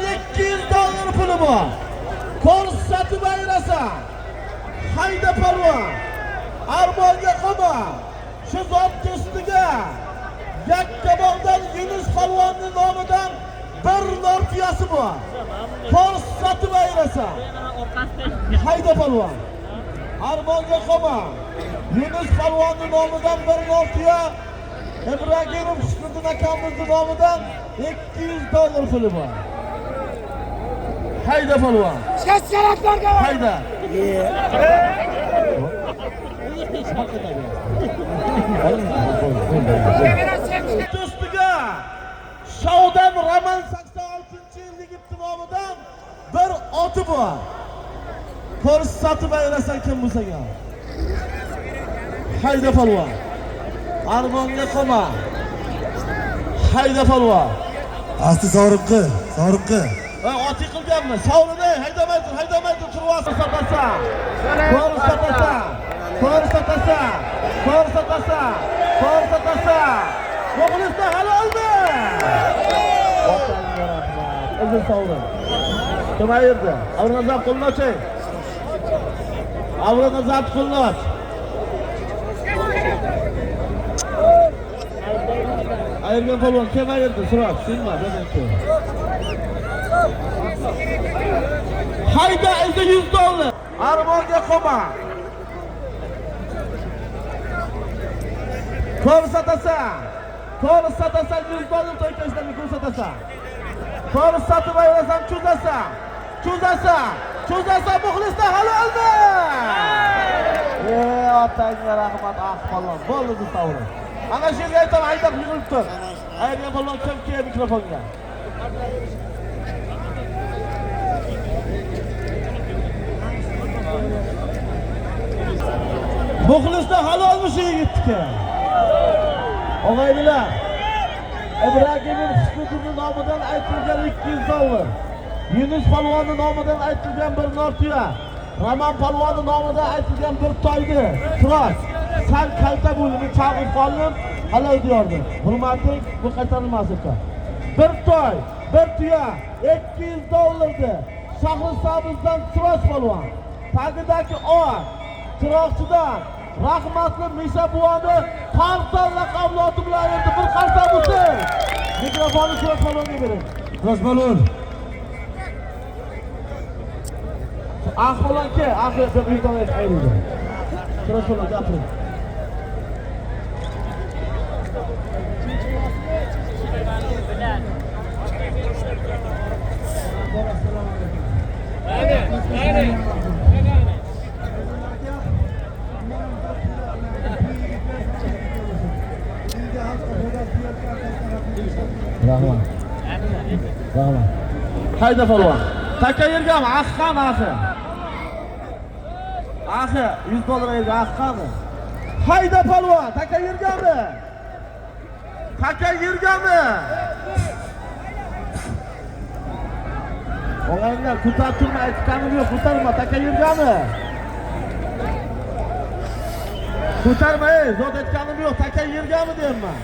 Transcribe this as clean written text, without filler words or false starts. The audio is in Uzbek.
$200 puli bor. Ko'rsatib ayrasan. Hayda palvon. Armonga qolma. Shu zot ustiga Yakkabog'dan Yunus palvonning nomidan bir nortiyasi bor. Ko'rsatib ayrasan. Hayda palvon. Armonga qolma. Yunus palvonning nomidan bir nortiya, Ibragimov Husniddin akamizning nomidan $200 puli bor. Hayda palvon. Shasharatlarga Hayda. Ustiga Shoudan Roman 86-yillik nomidan bir oti bor. Ko'rsatib ayrasan kim bo'lsa ham. Hayda palvon. Armonga qolma. Hayda palvon. Asti sog'riqqa. Oti qilganmi? Sovrinay, haydamay tur, turvasi satasan. Ko'rsatasan. Muxlisda hali oldi. Otangga rahmat. Uzun sovrin. Kim ayirdi? Avronazar qo'lnochi. Avronazar qo'lnoch. Ayirgan polvon kim ayirdi? So'rab, senmi? Meniki. Hayda $100. Armonga qolma. Ko'rsatasan $100 to'ykashlarni ko'rsatasan. Ko'rsatib ayrasan, cho'zasan, muxlisda hali oldi. Otangga rahmat, polvon. Bo'ldi bu savr. Ana shu yerga aytaman, haydab yig'ilib tur. Ayirgan polvon kim keldi mikrofonga? Muxlisda hali olmuş yigitga. Og'aynilar. Ibragimov Husniddinning nomidan aytilgan $200. Yunus palvonning nomidan aytilgan bir nortiya. Roman palvonning nomidan aytilgan bir toyni. Turoq. Sen qayta bo'lib chaqib qolib, halol diyordi. Hurmatli, bu qaytarilmas ekan. Bir toy, bir tuya $200'di. Shahrisabzdan Turoq palvon. Tagidagi ot, Turoqchidan rahmatli Misha buvani Qartal laqabli oti bilan yerda bir qarsa bo'lsin. Mikrofonni Turoq palvonga bering. Turoq palvon. Ahvolanki, deb uydan ayrildi. Turoq palvon gapiring. Rahmat. Hayda polvon. Taka yergami? Ahqami axi? Axi, $100 yerga ahqami? Hayda polvon, taka yergami? Og'aylar, ko'tarib turma, aytganim yo'q, ko'tarma, taka yergami? Ko'tarma, zot aytganim yo'q, taka yergami deyapman.